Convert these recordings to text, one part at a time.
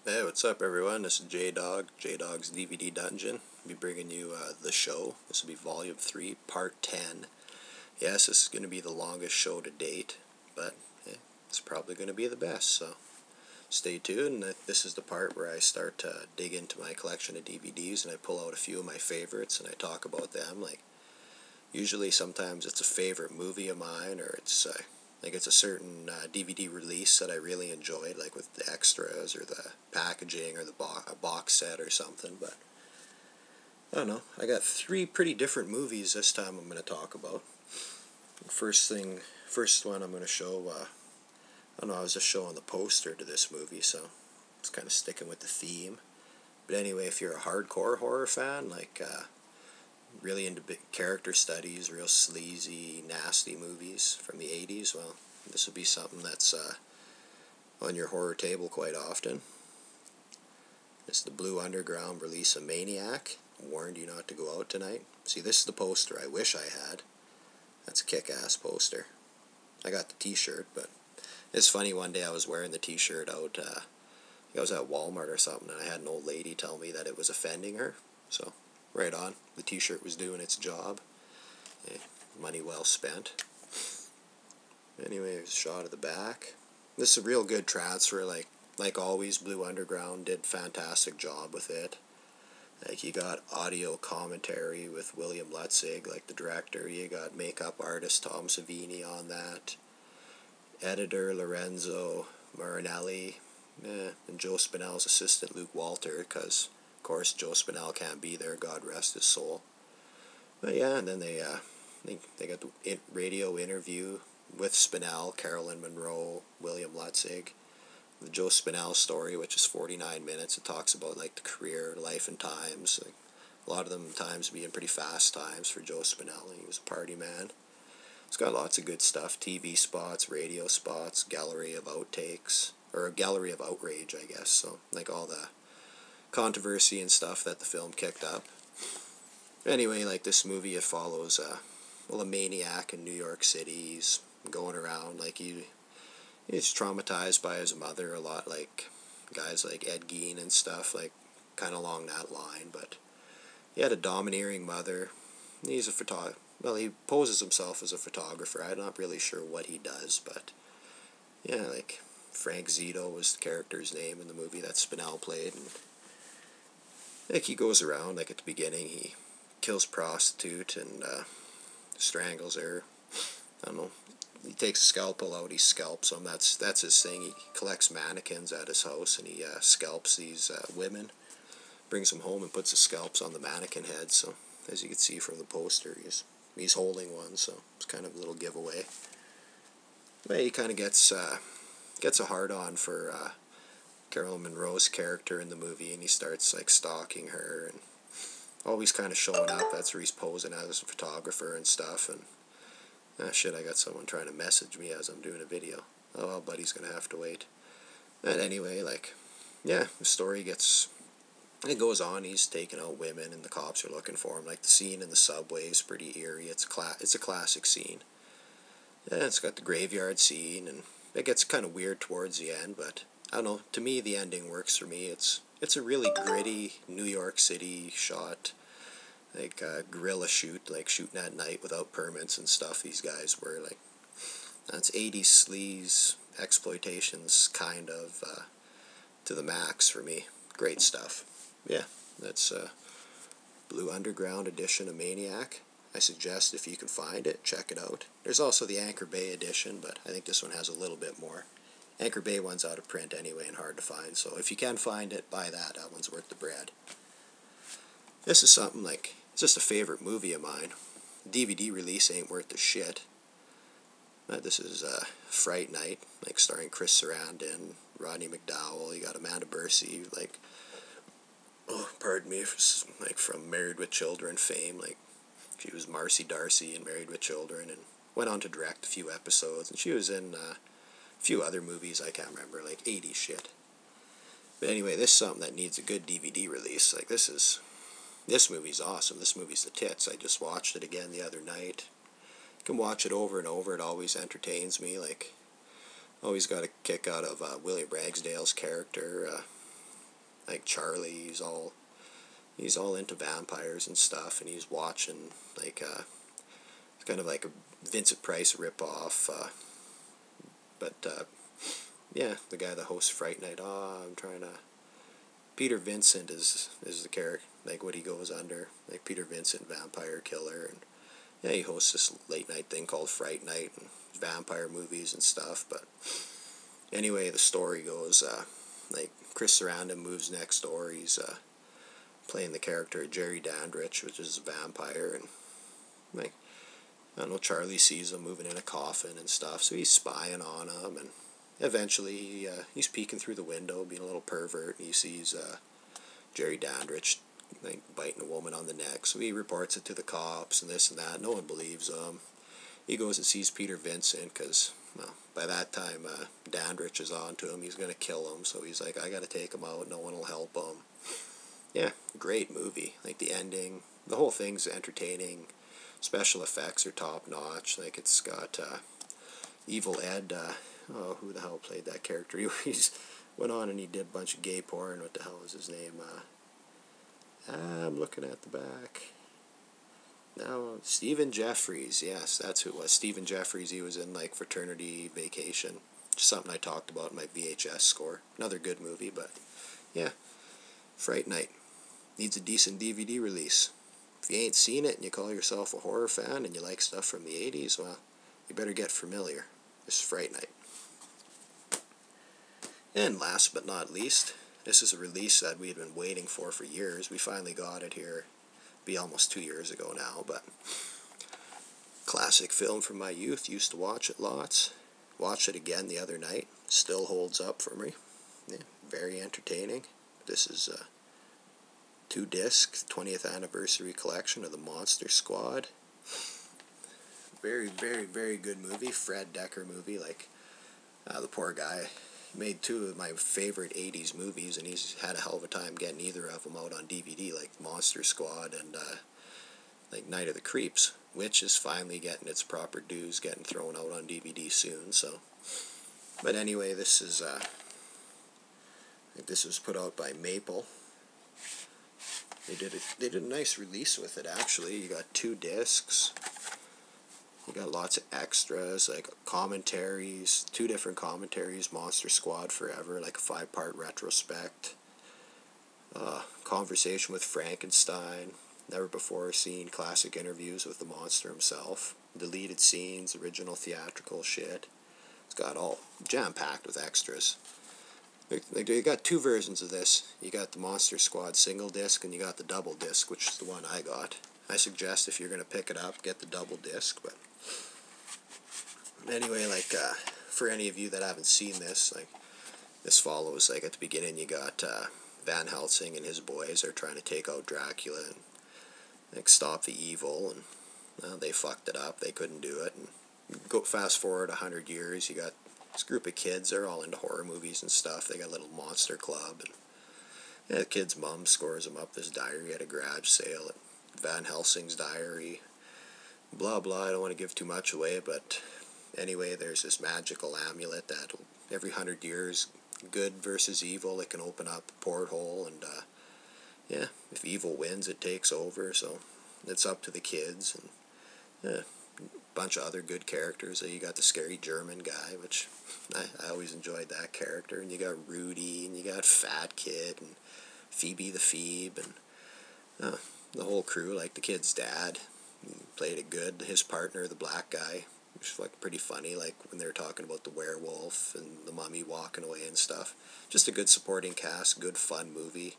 Hey, what's up, everyone? This is Jdog'S DVD Dungeon. I'll be bringing you the show. This will be Volume 3, Part 10. Yes, this is going to be the longest show to date, but it's probably going to be the best, so stay tuned. This is the part where I start to dig into my collection of DVDs, and I pull out a few of my favorites, and I talk about them. Usually sometimes it's a favorite movie of mine, or it's a certain DVD release that I really enjoyed, like with the extras or the packaging or the box set or something. But I don't know. I got three pretty different movies this time I'm going to talk about. First one I'm going to show. I don't know. I was just showing the poster to this movie, so it's kind of sticking with the theme. But anyway, if you're a hardcore horror fan, really into big character studies, real sleazy, nasty movies from the 80s, well, this will be something that's on your horror table quite often. It's the Blue Underground release of MANIAC. Warned you not to go out tonight. See, this is the poster I wish I had. That's a kick-ass poster. I got the t-shirt, but it's funny, one day I was wearing the t-shirt out, I was at Walmart or something, and I had an old lady tell me that it was offending her, so right on. The t-shirt was doing its job. Money well spent. Anyway, there's a shot of the back. This is a real good transfer. Like always, Blue Underground did a fantastic job with it. You got audio commentary with William Lutzig, like the director. You got makeup artist Tom Savini on that. Editor Lorenzo Marinelli. And Joe Spinell's assistant Luke Walter, because of course Joe Spinell can't be there, God rest his soul. But yeah, and then they got the radio interview with Spinell, Carolyn Monroe, William Lutzig. The Joe Spinell story, which is 49 minutes. It talks about the career, life, and times. A lot of them times being pretty fast times for Joe Spinell. He was a party man. It's got lots of good stuff: TV spots, radio spots, gallery of outtakes, or a gallery of outrage, I guess. So all the controversy and stuff that the film kicked up. Anyway, this movie, it follows a maniac in New York City. He's going around he's traumatized by his mother a lot, like guys like Ed Gein and stuff, kind of along that line. But he had a domineering mother. He's a photographer. Well, he poses himself as a photographer. I'm not really sure what he does, but yeah, Frank Zito was the character's name in the movie that Spinell played, and he goes around, at the beginning, he kills prostitute and strangles her. I don't know. He takes a scalpel out, he scalps them. That's his thing. He collects mannequins at his house, and he scalps these women, brings them home, and puts the scalps on the mannequin heads. So, as you can see from the poster, he's holding one, so it's kind of a little giveaway. But he kind of gets a hard-on for Carolyn Monroe's character in the movie, and he starts stalking her and always kind of showing up. That's where he's posing as a photographer and stuff. And shit, I got someone trying to message me as I'm doing a video. Oh well, buddy's gonna have to wait. And anyway, yeah, the story it goes on. He's taking out women, and the cops are looking for him. The scene in the subway is pretty eerie. It's a classic scene. Yeah, it's got the graveyard scene, and it gets kind of weird towards the end, but I don't know. To me, the ending works for me. It's a really gritty New York City shot, guerrilla shoot, shooting at night without permits and stuff. These guys were that's 80s sleaze exploitations kind of to the max for me. Great stuff. Yeah, that's Blue Underground edition of Maniac. I suggest, if you can find it, check it out. There's also the Anchor Bay edition, but I think this one has a little bit more. Anchor Bay one's out of print anyway and hard to find, so if you can find it, buy that. That one's worth the bread. This is something it's just a favorite movie of mine. The DVD release ain't worth the shit. This is Fright Night, starring Chris Sarandon, Rodney McDowell. You got Amanda Bursey, pardon me, from Married with Children fame. She was Marcy Darcy in Married with Children, and went on to direct a few episodes, and she was in a few other movies I can't remember, 80s shit. But anyway, this is something that needs a good DVD release. This movie's awesome. This movie's the tits. I just watched it again the other night. You can watch it over and over. It always entertains me. Always got a kick out of William Ragsdale's character. like Charlie, he's all into vampires and stuff, and he's watching like it's kind of like a Vincent Price ripoff, but yeah, the guy that hosts Fright Night. I'm trying to. Peter Vincent is the character, like what he goes under, like Peter Vincent, vampire killer, and yeah, he hosts this late night thing called Fright Night and vampire movies and stuff. But anyway, the story goes, like Chris Sarandon moves next door. He's playing the character of Jerry Dandridge, which is a vampire, and like I don't know, Charlie sees him moving in a coffin and stuff, so he's spying on him, and eventually he's peeking through the window, being a little pervert, and he sees Jerry Dandridge like biting a woman on the neck, so he reports it to the cops and this and that. No one believes him. He goes and sees Peter Vincent because, well, by that time Dandridge is on to him. He's going to kill him, so he's like, I got to take him out. No one will help him. Yeah, great movie. Like the ending, the whole thing's entertaining. Special effects are top notch. Like it's got Evil Ed. Who the hell played that character? He's went on and he did a bunch of gay porn. What the hell was his name? I'm looking at the back. Now, Stephen Jeffries. Yes, that's who it was. Stephen Jeffries. He was in like Fraternity Vacation. Just something I talked about in my VHS score. Another good movie, but yeah. Fright Night. Needs a decent DVD release. If you ain't seen it and you call yourself a horror fan and you like stuff from the 80s, well, you better get familiar. This is Fright Night. And last but not least, this is a release that we had been waiting for years. We finally got it here. Be almost 2 years ago now, but classic film from my youth. Used to watch it lots. Watched it again the other night. Still holds up for me. Yeah, very entertaining. This is a 2-disc 20th anniversary collection of the Monster Squad. Very, very, very good movie. Fred Decker movie. Like the poor guy made 2 of my favorite 80s movies, and he's had a hell of a time getting either of them out on DVD, like Monster Squad and like Night of the Creeps, which is finally getting its proper dues, getting thrown out on DVD soon. So, but anyway, this is I think this was put out by Maple. They did a nice release with it, actually. You got 2 discs. You got lots of extras, like commentaries, 2 different commentaries, Monster Squad Forever, like a 5-part retrospect, Conversation with Frankenstein, never before seen classic interviews with the monster himself, deleted scenes, original theatrical shit. It's got all jam-packed with extras. Like you got 2 versions of this. You got the Monster Squad single disc, and you got the double disc, which is the one I got. I suggest if you're going to pick it up, get the double disc, but anyway, like, for any of you that haven't seen this, like, this follows, like, at the beginning you got, Van Helsing and his boys are trying to take out Dracula and, like, stop the evil, and, well, they fucked it up, they couldn't do it, and go fast forward 100 years, you got this group of kids, they're all into horror movies and stuff, they got a little monster club, and, yeah, the kid's mom scores him up this diary at a garage sale, at Van Helsing's diary, blah blah, I don't want to give too much away, but anyway, there's this magical amulet that every 100 years, good versus evil, it can open up a porthole, and yeah, if evil wins, it takes over, so it's up to the kids, and yeah, a bunch of other good characters. You got the scary German guy, which I always enjoyed that character, and you got Rudy, and you got Fat Kid, and Phoebe the Phoebe, and the whole crew, like the kid's dad, played it good, his partner, the black guy, which was like pretty funny, like when they were talking about the werewolf and the mummy walking away and stuff. Just a good supporting cast, good fun movie.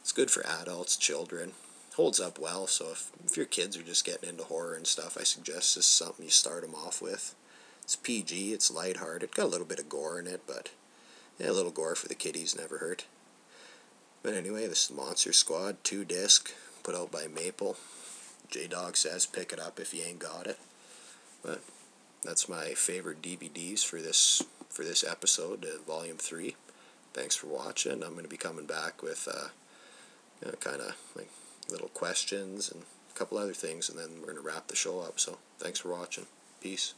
It's good for adults, children. Holds up well, so if your kids are just getting into horror and stuff, I suggest this is something you start them off with. It's PG, it's lighthearted, got a little bit of gore in it, but yeah, a little gore for the kiddies never hurt. But anyway, this is Monster Squad, 2-disc, put out by Maple. Jdog'S says pick it up if you ain't got it. But that's my favorite DVDs for this episode, Volume 3. Thanks for watching. I'm going to be coming back with kind of like little questions and a couple other things, and then we're going to wrap the show up. So thanks for watching. Peace.